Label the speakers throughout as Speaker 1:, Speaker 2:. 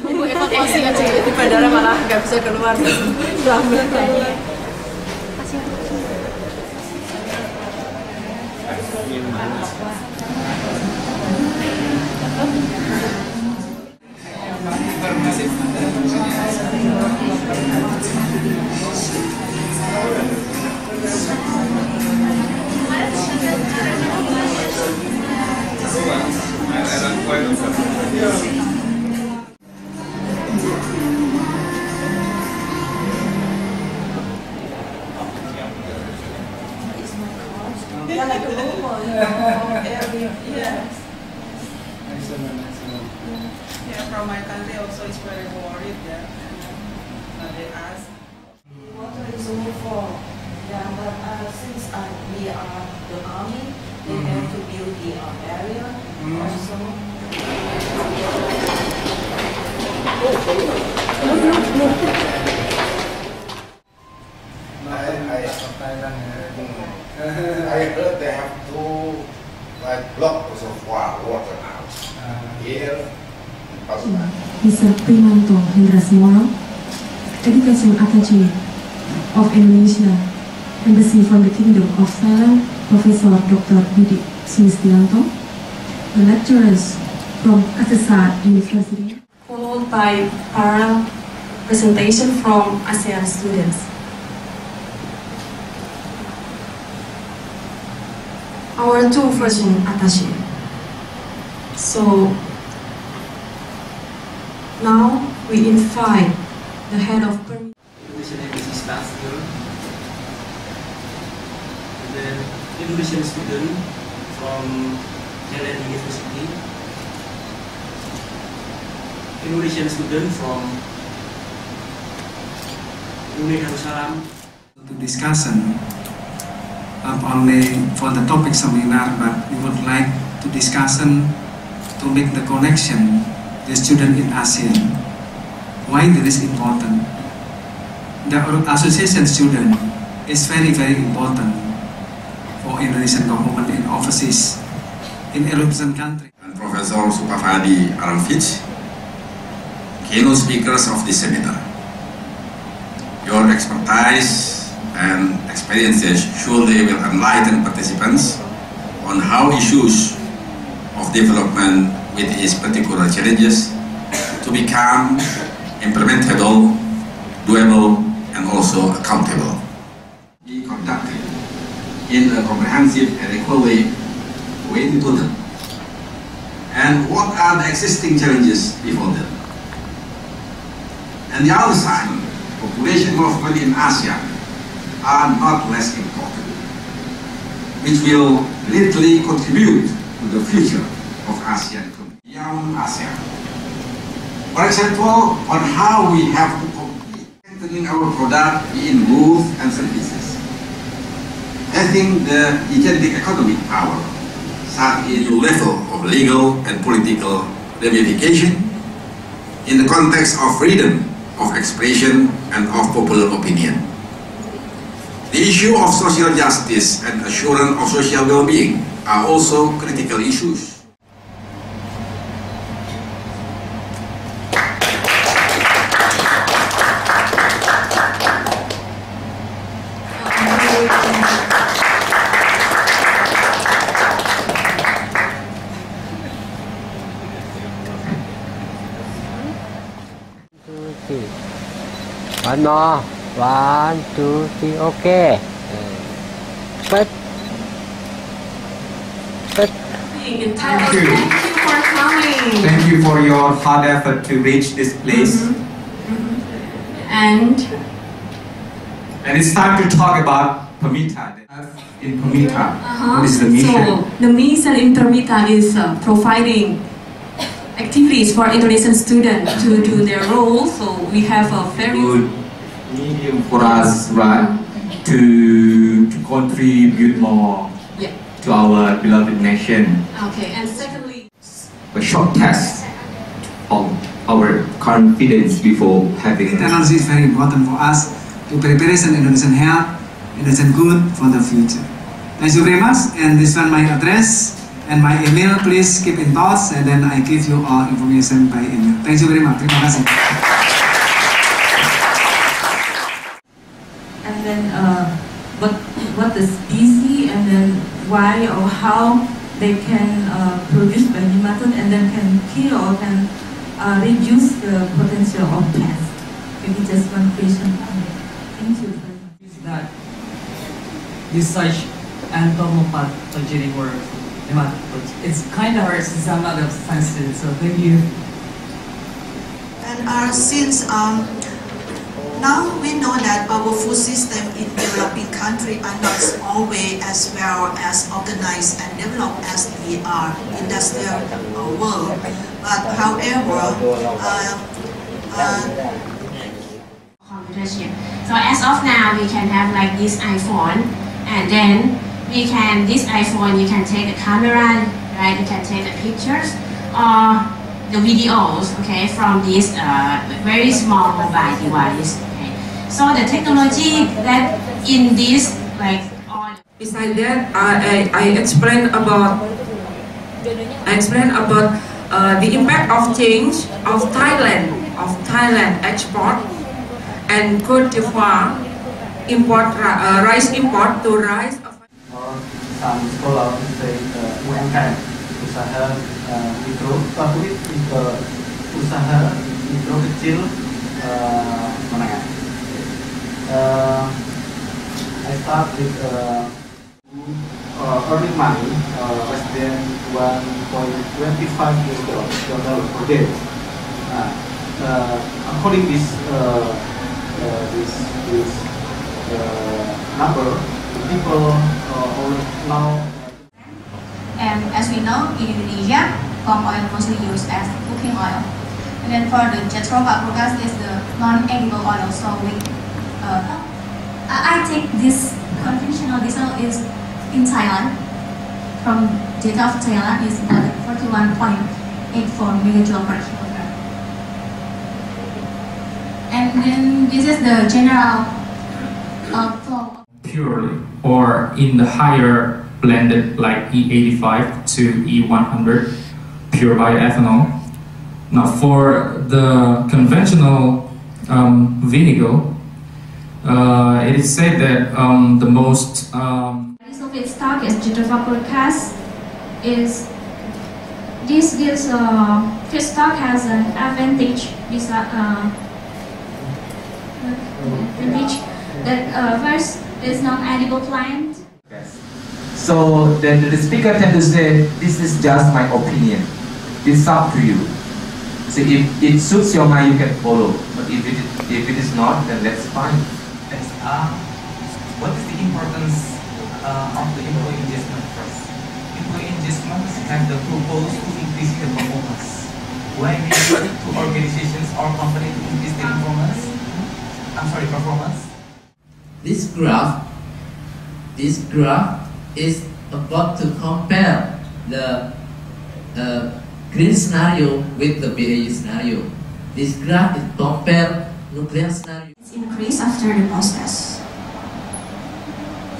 Speaker 1: Nunggu evakuasi aja di bandara malah nggak bisa keluar.
Speaker 2: Yeah, like a local area. Yes.
Speaker 3: Yeah, from my country also is very worried. Yeah, they ask.
Speaker 2: Water is overflow. Yeah, but since we are the army, they have to build the area also.
Speaker 4: I heard they have two blocks of water now. Here in Pasuruan.
Speaker 5: Mr. Primanto Hendrasmono, Education Attaché of Indonesia, Embassy from the Kingdom of Thailand, Professor Dr. Didik Sulistianto, the lecturers from Kasetsart University, followed by parallel presentation from ASEAN students. Our two version attaché. So now we invite the head of
Speaker 6: Indonesian embassy staff here, and then Indonesian student from Thailand University, Indonesian student from Indonesia Darussalam.
Speaker 7: To discussion only for the topic seminar, but we would like to discussion to make the connection the student in ASEAN. Why this is important? The association student is very important for Indonesian government in overseas, in European country.
Speaker 4: And Professor Supavadi Aramfich, keynote speakers of this seminar. Your expertise and experiences surely will enlighten participants on how issues of development with its particular challenges to become implementable, doable, and also accountable. Be conducted in a comprehensive and equally way to them. And what are the existing challenges before them? And the other side, population movement in ASEAN are not less important, which will greatly contribute to the future of ASEAN beyond ASEAN. For example, on how we have to compete, strengthening our product in goods and services, having the agentic economic power, such in the level of legal and political ramification, in the context of freedom of expression and of popular opinion. The issue of social justice and assurance of social well-being are also critical issues.
Speaker 8: One more. 1, 2, 3. Okay. But.
Speaker 5: Thank you for coming.
Speaker 9: Thank you for your hard effort to reach this place.
Speaker 5: And
Speaker 9: it's time to talk about Permita. In Permita, what is the mission?
Speaker 5: So the mission in Permita is providing activities for Indonesian students to do their role. So we have a very
Speaker 9: good medium for us, right, to contribute more to our beloved nation.
Speaker 5: Okay, and secondly,
Speaker 9: A short test of our confidence before having
Speaker 7: Technology is very important for us to preparation Indonesian health, Indonesian good for the future. Thank you very much, and this one my address, And my email, please keep in touch, and then I give you all information by email. Thank you very much. Terima kasih.
Speaker 10: And then what is DC, and then why or how they can produce by nematode and then can kill or can reduce the potential of pest. Maybe just one question. Thank you.
Speaker 11: Is that research entomopathogenic or nematodes? It's kind of hard since I'm not a science student, so thank you.
Speaker 2: And since now we know that our food system in developing countries are not always as well as organized and developed as we are in industrial world. But however,
Speaker 12: so as of now, we can have like this iPhone, and then this iPhone you can take the camera, right? You can take the pictures or the videos, okay, from this very small mobile device. So the technology that in this, like,
Speaker 10: besides that, I explain about the impact of change of Thailand export and Cote d'Ivoire import rice import to rice.
Speaker 13: Some scholars say UMKM, usaha mikro, tapi usaha mikro kecil menengah. I start with earning money less than $1.25 per day. According this number, people now.
Speaker 14: And as we know, in Indonesia, palm oil mostly used as cooking oil. And then for the Jatropha process is the non-edible oil. So we, I take this conventional diesel is in Thailand. From data of Thailand is 41.84 megajoule per kilogram. And then this is the general flow.
Speaker 15: Purely or in the higher blended like E85 to E100 pure bioethanol. Now for the conventional vinegar, it is said that the most
Speaker 14: So feedstock is Jatropha curcas. Is this feedstock has an advantage that first is non-edible plant.
Speaker 9: So then the speaker tend to say, this is just my opinion. It's up to you. So if it suits your mind, you can follow. But if it is not, then that's fine.
Speaker 16: What is the importance of the employee engagement first? Employee engagement have the purpose to increase the performance. Why we need to organizations or companies to increase the performance?
Speaker 17: This graph is about to compare the green scenario with the BAE scenario. This graph is compare nuclear scenario.
Speaker 14: It's increased after the process.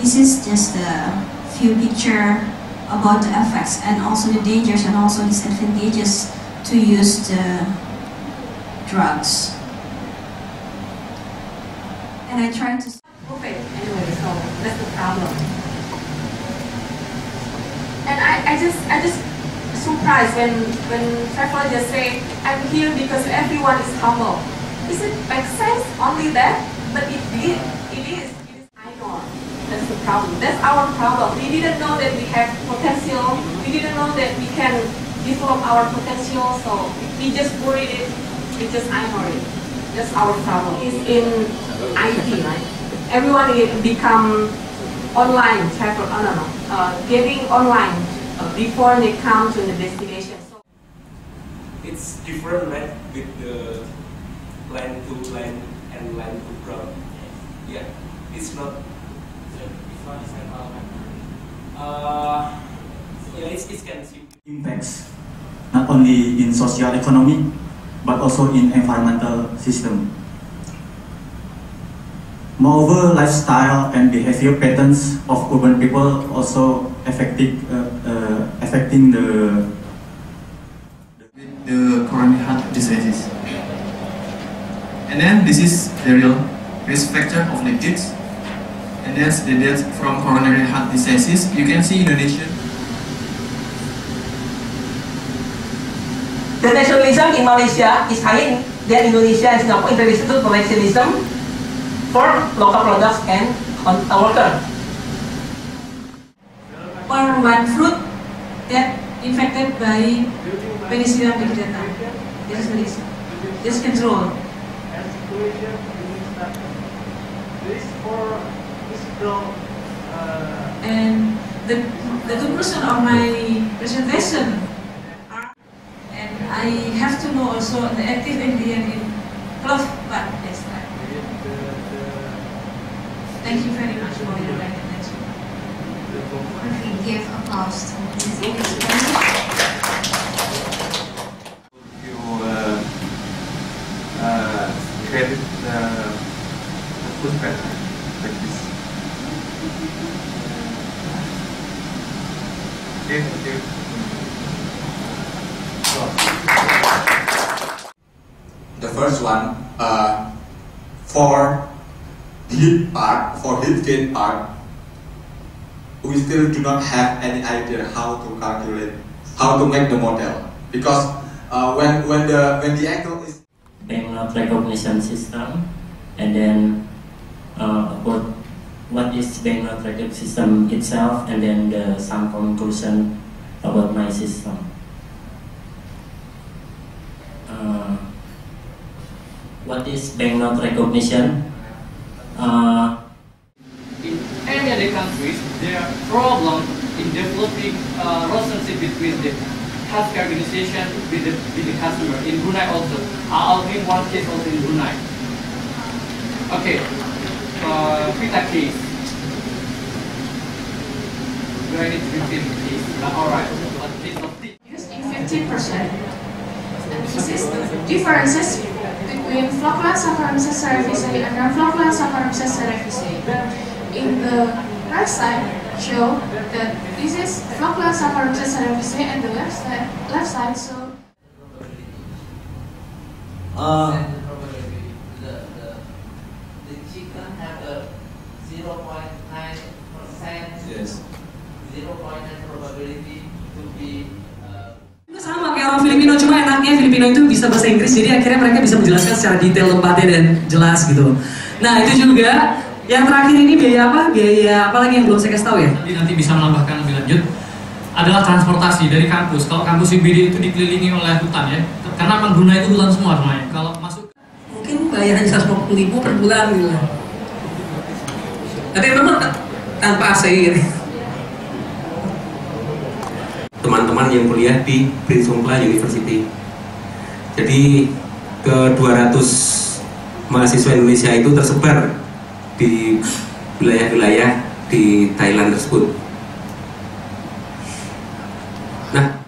Speaker 14: This is just a few pictures about the effects and also the dangers and also disadvantages to use the drugs. And I try to.
Speaker 5: Okay, anyway, so that's the problem. And I just surprised when travelers just say, I'm here because everyone is humble. Is it make sense only that? But it is. I know. That's the problem. That's our problem. We didn't know that we have potential. We didn't know that we can develop our potential. So we just buried it. We just ignore it. That's our problem. It's in IT, right? Everyone become online travel. Getting online before they come to the destination. So
Speaker 6: it's different, right? With the land to land and land to ground. Yeah, it's not. Yeah, it can see
Speaker 18: impacts not only in social economy but also in environmental system. Moreover, lifestyle and behavior patterns of urban people also affect affecting the
Speaker 19: coronary heart diseases. And then this is the real risk factor of lipids, and that's the death from coronary heart diseases. You can see Indonesia.
Speaker 20: The nationalism in Malaysia is higher than Indonesia and Singapore in relation to protectionism for local products and workers.
Speaker 14: Or one fruit that infected by Penicillium pigidata. This is the reason. This control. And the conclusion of my presentation are, and I have to know also the active ingredient in clove bud extract. Thank you very much for your attention.
Speaker 12: We give applause to Ms.
Speaker 9: Create the food pattern like this. Okay, thank you.
Speaker 21: The first one, for heat part, for heat gain part, we still do not have any idea how to calculate, how to make the model, because when the angle is
Speaker 22: banknote recognition system, and then about what is banknote recognition system itself, and then some conclusion about my system. What is banknote recognition?
Speaker 11: In any other countries, there are problems in developing relationship between the healthcare organization with the customer. In Brunei also, I'll bring one case also in Brunei. Okay, Vita case. Do I need to repeat the case? Alright, what case of this?
Speaker 23: Using 50%. And this is the differences between Flocculant Saccharomyces cerevisiae and non-Flocculant Saccharomyces cerevisiae. In the right side, show that this is Flocculant Saccharomyces cerevisiae, and the left side show.
Speaker 17: The chicken have a 0.9%,
Speaker 21: yes,
Speaker 17: 0.9 probability to be.
Speaker 11: Sama kayak orang Filipino, cuma enaknya Filipino itu bisa bahasa Inggris, jadi akhirnya mereka bisa menjelaskan secara detail, tempatnya dan jelas gitu. Nah itu juga yang terakhir ini biaya apa? Biaya apa lagi yang belum saya kasih tahu ya? Jadi nanti bisa menambahkan lebih lanjut adalah transportasi dari kampus. Kalau kampus UBD itu dikelilingi oleh hutan ya, karena Brunei itu hutan semua semuanya. Kalau masuk mungkin bayarnya 150.000 per bulan gitu. Tapi memang tanpa AC gitu.
Speaker 6: Teman-teman yang kuliah di Prince Songkla University. Jadi ke 200 mahasiswa Indonesia itu tersebar di wilayah-wilayah di Thailand tersebut.